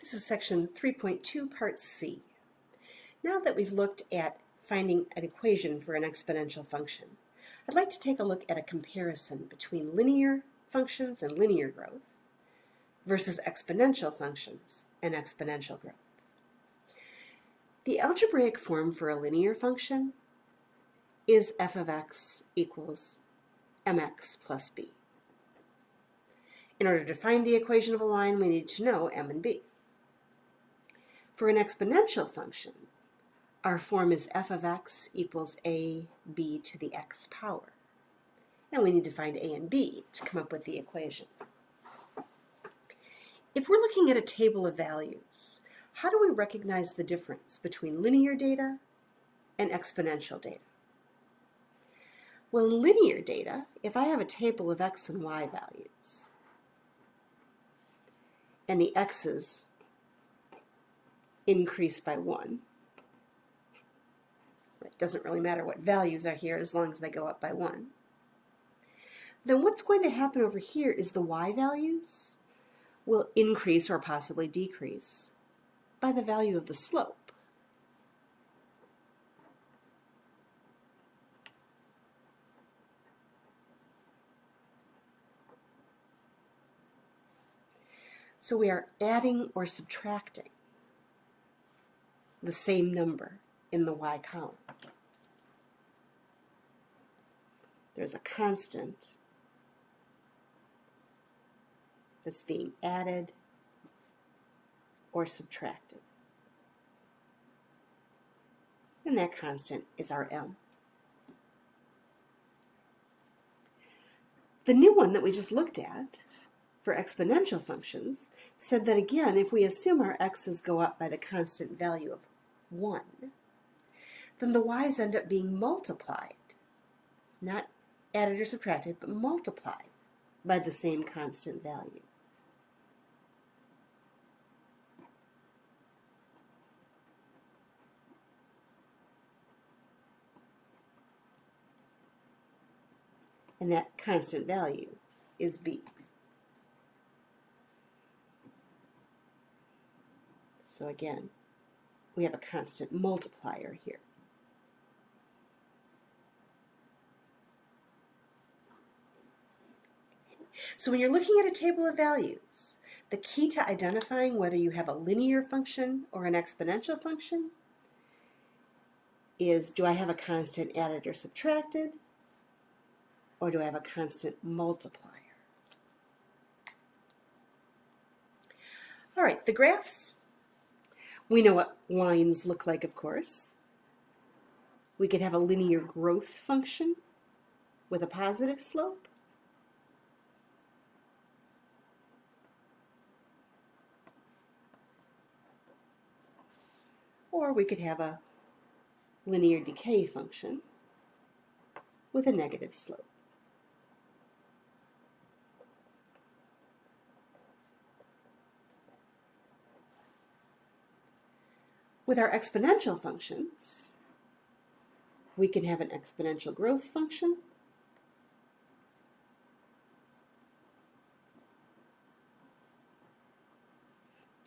This is section 3.2, part C. Now that we've looked at finding an equation for an exponential function, I'd like to take a look at a comparison between linear functions and linear growth versus exponential functions and exponential growth. The algebraic form for a linear function is f of x equals mx plus b. In order to find the equation of a line, we need to know m and b. For an exponential function, our form is f of x equals ab to the x power. And we need to find a and b to come up with the equation. If we're looking at a table of values, how do we recognize the difference between linear data and exponential data? Well, in linear data, if I have a table of x and y values, and the x's increase by 1, it doesn't really matter what values are here as long as they go up by 1, then what's going to happen over here is the y values will increase or possibly decrease by the value of the slope. So we are adding or subtracting the same number in the y column. There's a constant that's being added or subtracted. And that constant is our m. The new one that we just looked at for exponential functions said that, again, if we assume our x's go up by the constant value of 1, then the y's end up being multiplied, not added or subtracted, but multiplied by the same constant value. And that constant value is b. So again, we have a constant multiplier here. So when you're looking at a table of values, the key to identifying whether you have a linear function or an exponential function is, do I have a constant added or subtracted, or do I have a constant multiplier? All right, the graphs. We know what lines look like, of course. We could have a linear growth function with a positive slope. Or we could have a linear decay function with a negative slope. With our exponential functions, we can have an exponential growth function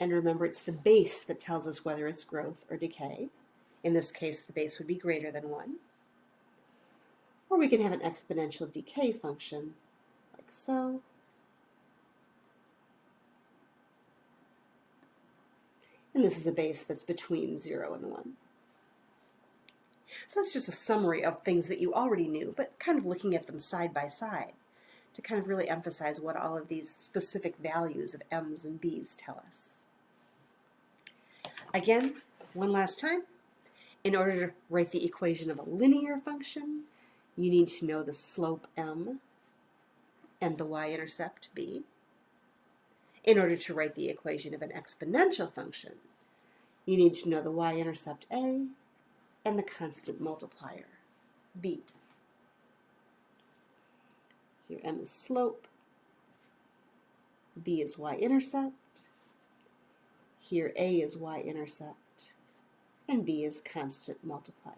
and remember, it's the base that tells us whether it's growth or decay. In this case, the base would be greater than 1. Or we can have an exponential decay function like so. And this is a base that's between 0 and 1. So that's just a summary of things that you already knew, but kind of looking at them side by side to kind of really emphasize what all of these specific values of m's and b's tell us. Again, one last time, in order to write the equation of a linear function, you need to know the slope m and the y-intercept b. In order to write the equation of an exponential function, you need to know the y-intercept a and the constant multiplier b. Here m is slope, b is y-intercept, here a is y-intercept, and b is constant multiplier.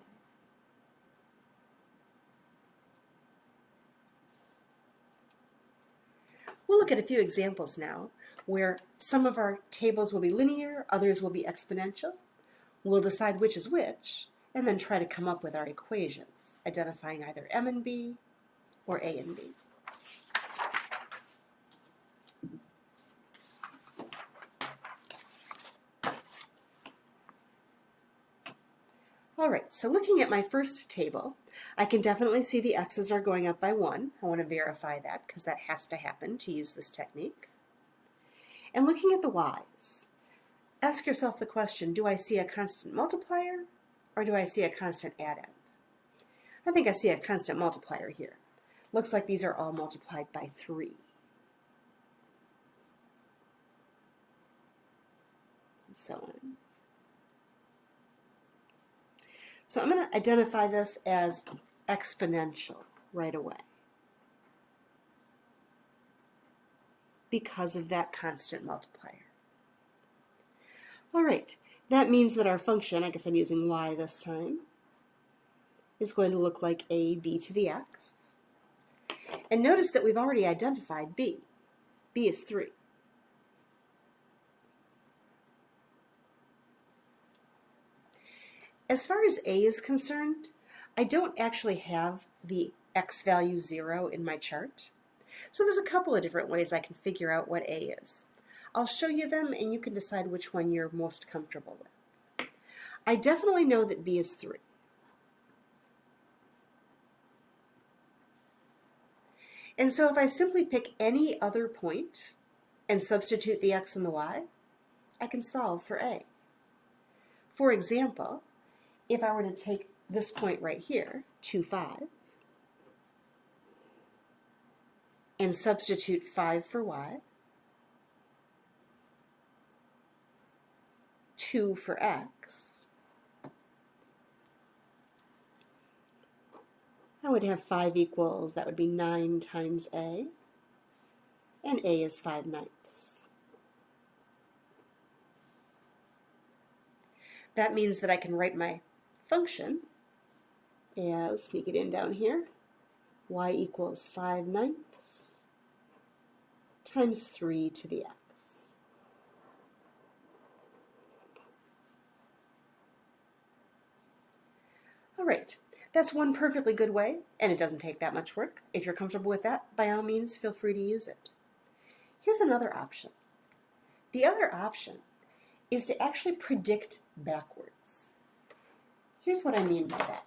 We'll look at a few examples now where some of our tables will be linear, others will be exponential. We'll decide which is which, and then try to come up with our equations, identifying either m and b or a and b. All right, so looking at my first table, I can definitely see the x's are going up by 1. I want to verify that because that has to happen to use this technique. And looking at the y's, ask yourself the question, do I see a constant multiplier or do I see a constant addend? I think I see a constant multiplier here. Looks like these are all multiplied by 3. And so on. So I'm going to identify this as exponential right away because of that constant multiplier. All right, that means that our function, I guess I'm using y this time, is going to look like a b to the x. And notice that we've already identified b. b is 3. As far as a is concerned, I don't actually have the x value 0 in my chart. So there's a couple of different ways I can figure out what a is. I'll show you them and you can decide which one you're most comfortable with. I definitely know that b is 3. And so if I simply pick any other point and substitute the x and the y, I can solve for a. For example, if I were to take this point right here, 2, 5, and substitute 5 for y, 2 for x, I would have 5 equals, that would be 9 times a, and a is 5/9. That means that I can write my function as, sneak it in down here, y equals 5/9 times 3 to the x. All right, that's one perfectly good way, and it doesn't take that much work. If you're comfortable with that, by all means, feel free to use it. Here's another option. The other option is to actually predict backwards. Here's what I mean by that.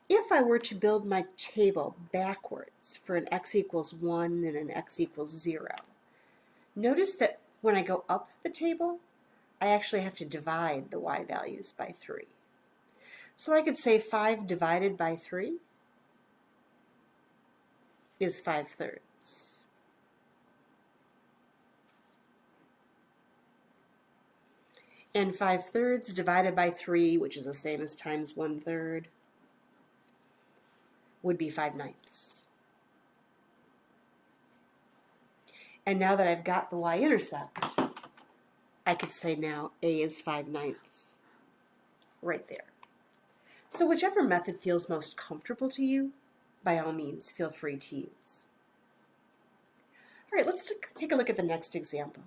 If I were to build my table backwards for an x equals 1 and an x equals 0, notice that when I go up the table, I actually have to divide the y values by 3. So I could say 5 divided by 3 is 5/3. And 5/3 divided by 3, which is the same as times 1/3, would be 5/9. And now that I've got the y-intercept, I could say now a is 5/9 right there. So whichever method feels most comfortable to you, by all means, feel free to use. All right, let's take a look at the next example.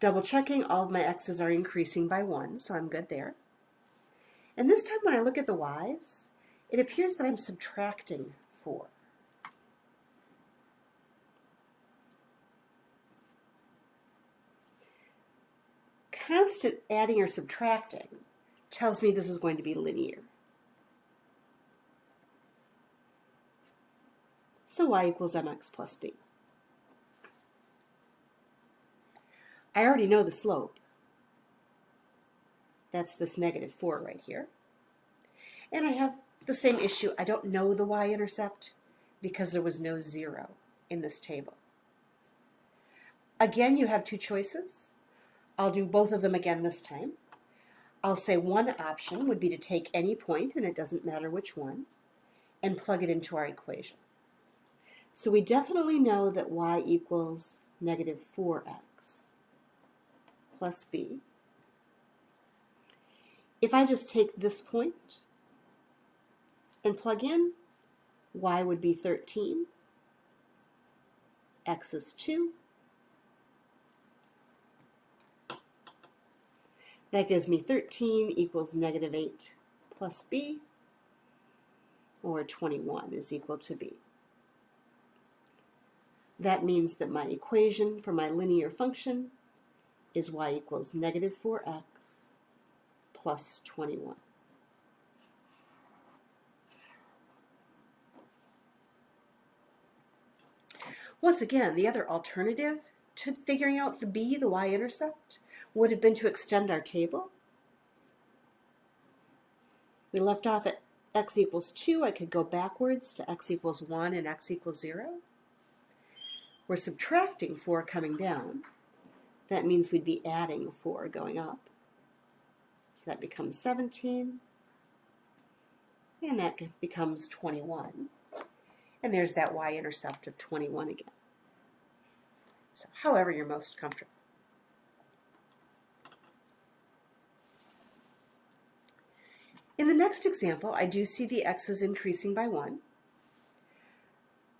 Double checking, all of my x's are increasing by 1, so I'm good there. And this time when I look at the y's, it appears that I'm subtracting 4. Constant adding or subtracting tells me this is going to be linear. So y equals mx plus b. I already know the slope. That's this -4 right here. And I have the same issue. I don't know the y-intercept because there was no 0 in this table. Again, you have two choices. I'll do both of them again this time. I'll say one option would be to take any point, and it doesn't matter which one, and plug it into our equation. So we definitely know that y equals -4x plus b. If I just take this point and plug in, y would be 13, x is 2. That gives me 13 equals negative 8 plus b, or 21 is equal to b. That means that my equation for my linear function is y equals negative 4x plus 21. Once again, the other alternative to figuring out the b, the y-intercept, would have been to extend our table. We left off at x equals 2. I could go backwards to x equals 1 and x equals 0. We're subtracting 4 coming down. That means we'd be adding 4 going up. So that becomes 17. And that becomes 21. And there's that y-intercept of 21 again. So however you're most comfortable. In the next example, I do see the x's increasing by 1.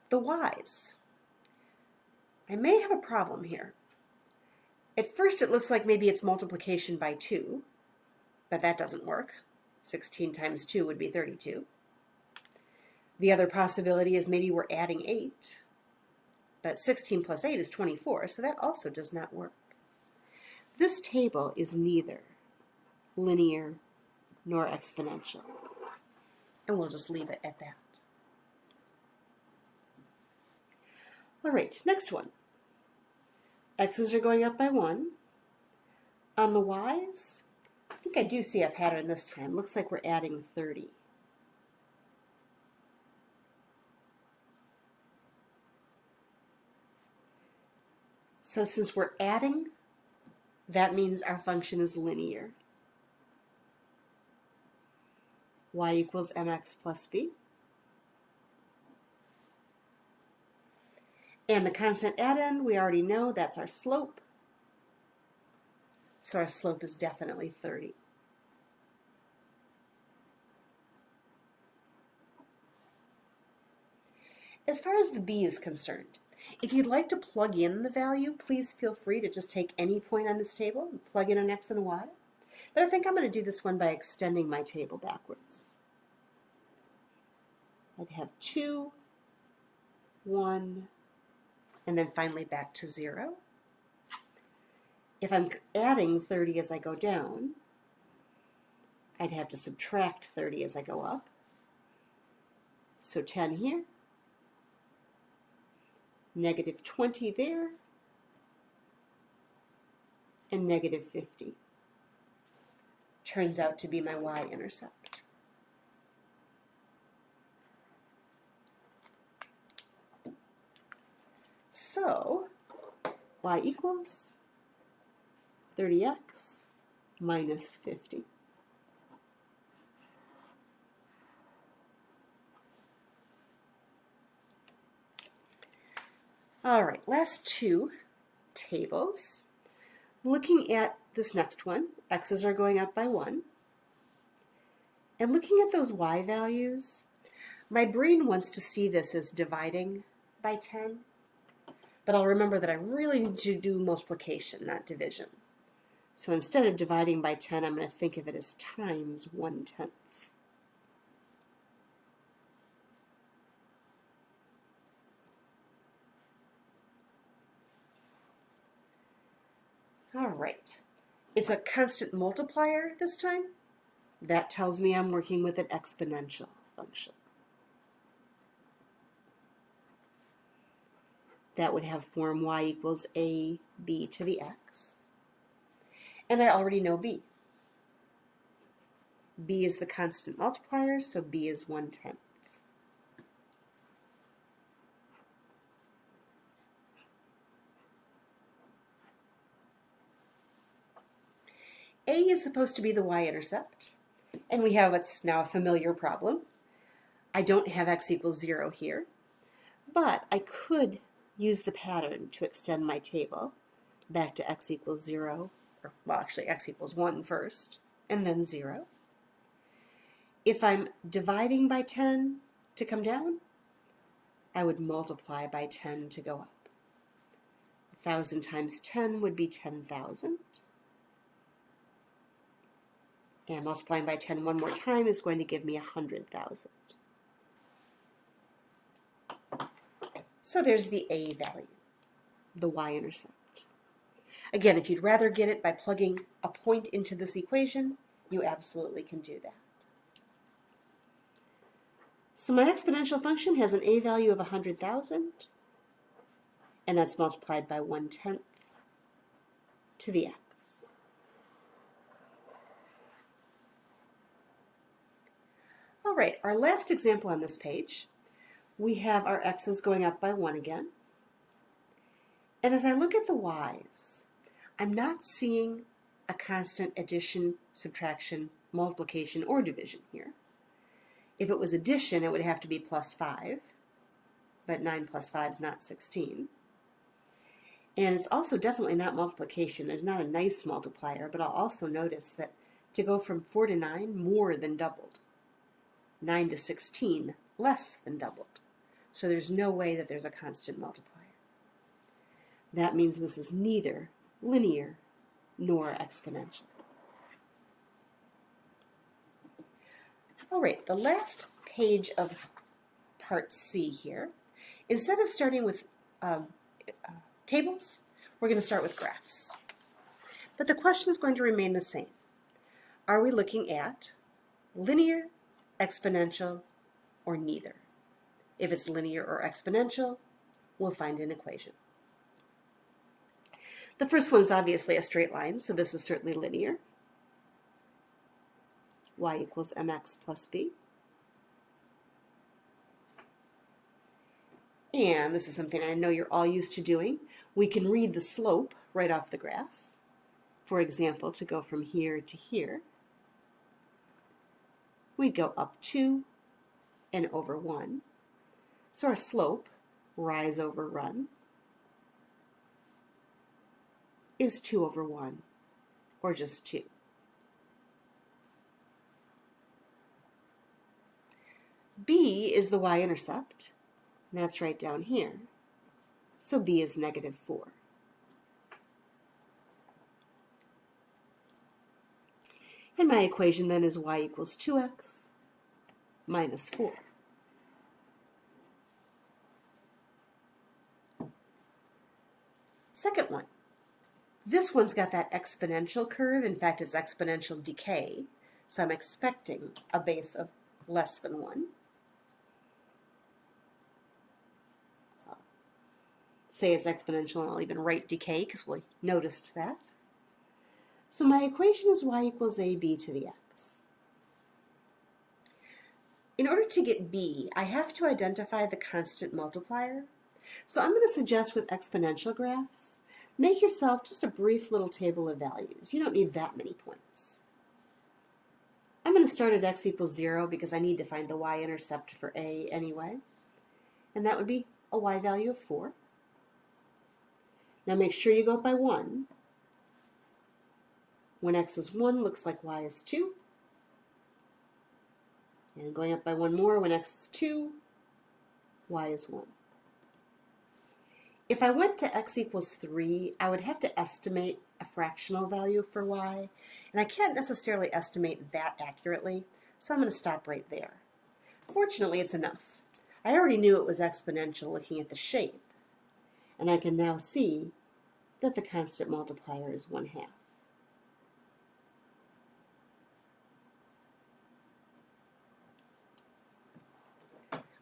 The y's. I may have a problem here. At first it looks like maybe it's multiplication by 2, but that doesn't work. 16 times 2 would be 32. The other possibility is maybe we're adding 8, but 16 plus 8 is 24, so that also does not work. This table is neither linear nor exponential, and we'll just leave it at that. All right, next one. X's are going up by 1. On the y's, I think I do see a pattern this time. Looks like we're adding 30. So since we're adding, that means our function is linear. Y equals mx plus b. And the constant add-in, we already know that's our slope. So our slope is definitely 30. As far as the b is concerned, if you'd like to plug in the value, please feel free to just take any point on this table and plug in an x and a y. But I think I'm going to do this one by extending my table backwards. I'd have 2, 1, and then finally back to 0. If I'm adding 30 as I go down, I'd have to subtract 30 as I go up. So 10 here, negative 20 there, and negative 50. Turns out to be my y-intercept. So y equals 30x minus 50. All right, last two tables. Looking at this next one, x's are going up by 1. And looking at those y values, my brain wants to see this as dividing by 10. But I'll remember that I really need to do multiplication, not division. So instead of dividing by 10, I'm going to think of it as times 1/10. All right. It's a constant multiplier this time. That tells me I'm working with an exponential function. That would have form y equals ab to the x. And I already know b. b is the constant multiplier, so b is 1/10. A is supposed to be the y-intercept, and we have what's now a familiar problem. I don't have x equals 0 here, but I could use the pattern to extend my table back to x equals 0, or well, actually x equals 1 first, and then 0. If I'm dividing by 10 to come down, I would multiply by 10 to go up. 1,000 times 10 would be 10,000. And multiplying by 10 one more time is going to give me 100,000. So there's the A value, the y-intercept. Again, if you'd rather get it by plugging a point into this equation, you absolutely can do that. So my exponential function has an A value of 100,000, and that's multiplied by 1/10 to the x. All right, our last example on this page, we have our x's going up by 1 again. And as I look at the y's, I'm not seeing a constant addition, subtraction, multiplication, or division here. If it was addition, it would have to be plus 5, but 9 plus 5 is not 16. And it's also definitely not multiplication. There's not a nice multiplier, but I'll also notice that to go from 4 to 9, more than doubled. 9 to 16, less than doubled. So there's no way that there's a constant multiplier. That means this is neither linear nor exponential. All right, the last page of part C here, instead of starting with tables, we're going to start with graphs. But the question is going to remain the same. Are we looking at linear, exponential, or neither? If it's linear or exponential, we'll find an equation. The first one is obviously a straight line, so this is certainly linear. Y equals mx plus b. And this is something I know you're all used to doing. We can read the slope right off the graph. For example, to go from here to here, we'd go up 2 and over 1. So our slope, rise over run, is 2 over 1, or just 2. B is the y-intercept, and that's right down here. So B is -4. And my equation then is y equals 2x minus 4. Second one. This one's got that exponential curve. In fact, it's exponential decay. So I'm expecting a base of less than 1. I'll say it's exponential, and I'll even write decay because we noticed that. So my equation is y equals ab to the x. In order to get b, I have to identify the constant multiplier. So I'm going to suggest with exponential graphs, make yourself just a brief little table of values. You don't need that many points. I'm going to start at x equals 0 because I need to find the y-intercept for a anyway. And that would be a y value of 4. Now make sure you go up by 1. When x is 1, looks like y is 2. And going up by 1 more, when x is 2, y is 1. If I went to x equals 3, I would have to estimate a fractional value for y, and I can't necessarily estimate that accurately, so I'm going to stop right there. Fortunately, it's enough. I already knew it was exponential looking at the shape, and I can now see that the constant multiplier is 1/2.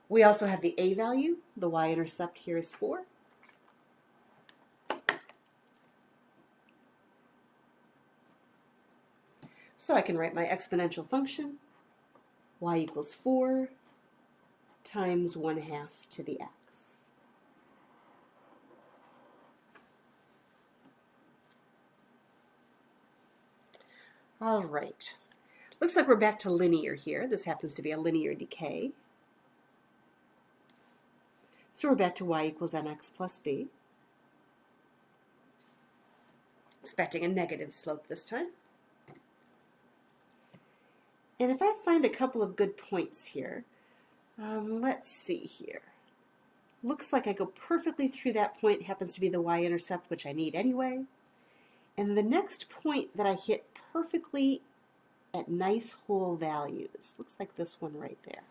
We also have the a value. The y-intercept here is 4. So I can write my exponential function, y equals 4 times 1/2 to the x. All right. Looks like we're back to linear here. This happens to be a linear decay. So we're back to y equals mx plus b. Expecting a negative slope this time. And if I find a couple of good points here, let's see here. Looks like I go perfectly through that point. It happens to be the y-intercept, which I need anyway. And the next point that I hit perfectly at nice whole values. Looks like this one right there.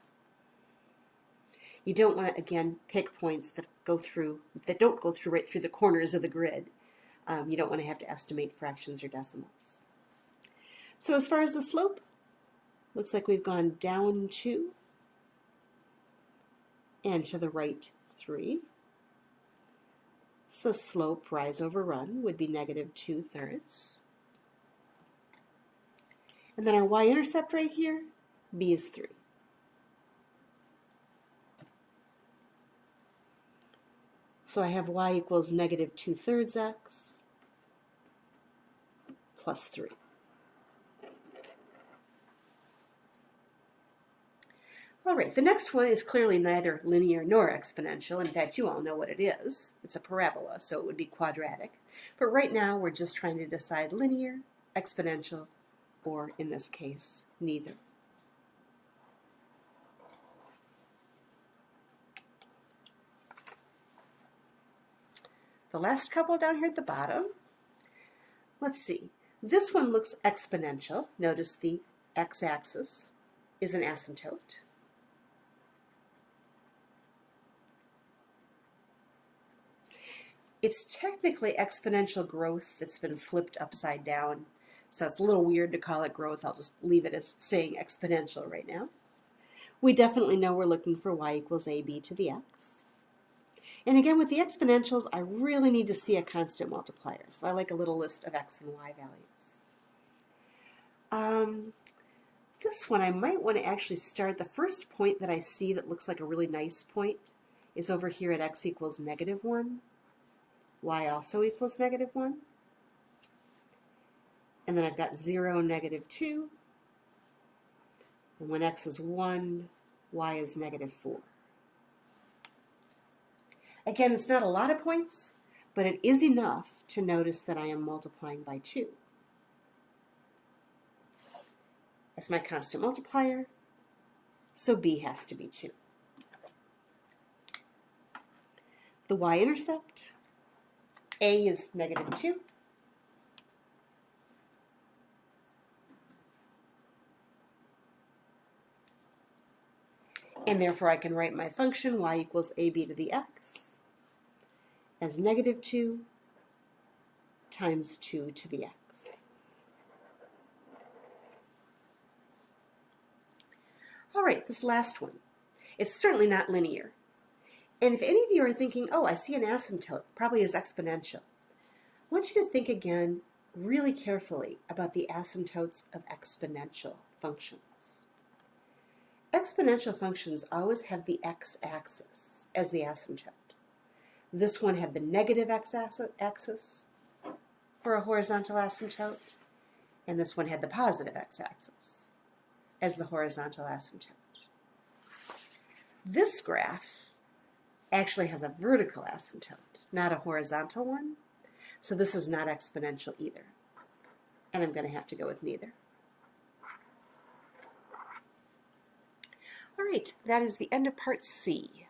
You don't want to, again, pick points that don't go through right through the corners of the grid. You don't want to have to estimate fractions or decimals. So as far as the slope, looks like we've gone down 2 and to the right 3. So slope, rise over run, would be negative 2/3. And then our y-intercept right here, b is 3. So I have y equals negative 2/3 x plus 3. All right, the next one is clearly neither linear nor exponential. In fact, you all know what it is. It's a parabola, so it would be quadratic. But right now, we're just trying to decide linear, exponential, or in this case, neither. The last couple down here at the bottom, let's see. This one looks exponential. Notice the x-axis is an asymptote. It's technically exponential growth that's been flipped upside down, so it's a little weird to call it growth. I'll just leave it as saying exponential right now. We definitely know we're looking for y equals ab to the x. And again, with the exponentials, I really need to see a constant multiplier, so I like a little list of x and y values. This one, I might want to actually start. The first point that I see that looks like a really nice point is over here at x equals negative 1. Y also equals negative 1. And then I've got 0, negative 2. And when x is 1, y is negative 4. Again, it's not a lot of points, but it is enough to notice that I am multiplying by 2. As my constant multiplier, so b has to be 2. The y-intercept, a is negative 2. And therefore I can write my function y equals ab to the x as negative 2 times 2 to the x. All right, this last one. It's certainly not linear. And if any of you are thinking, oh, I see an asymptote, probably is exponential, I want you to think again really carefully about the asymptotes of exponential functions. Exponential functions always have the x-axis as the asymptote. This one had the negative x-axis for a horizontal asymptote, and this one had the positive x-axis as the horizontal asymptote. This graph actually has a vertical asymptote, not a horizontal one, so this is not exponential either, and I'm going to have to go with neither. All right, that is the end of part C.